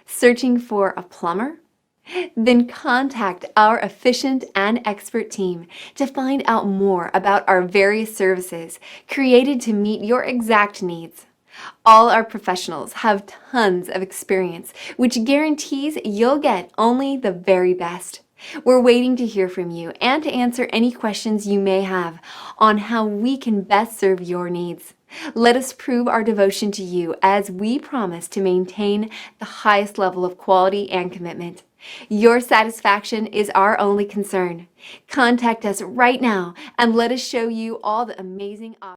Searching for a plumber? Then contact our efficient and expert team to find out more about our various services created to meet your exact needs. All our professionals have tons of experience, which guarantees you'll get only the very best. We're waiting to hear from you and to answer any questions you may have on how we can best serve your needs. Let us prove our devotion to you as we promise to maintain the highest level of quality and commitment. Your satisfaction is our only concern. Contact us right now and let us show you all the amazing options.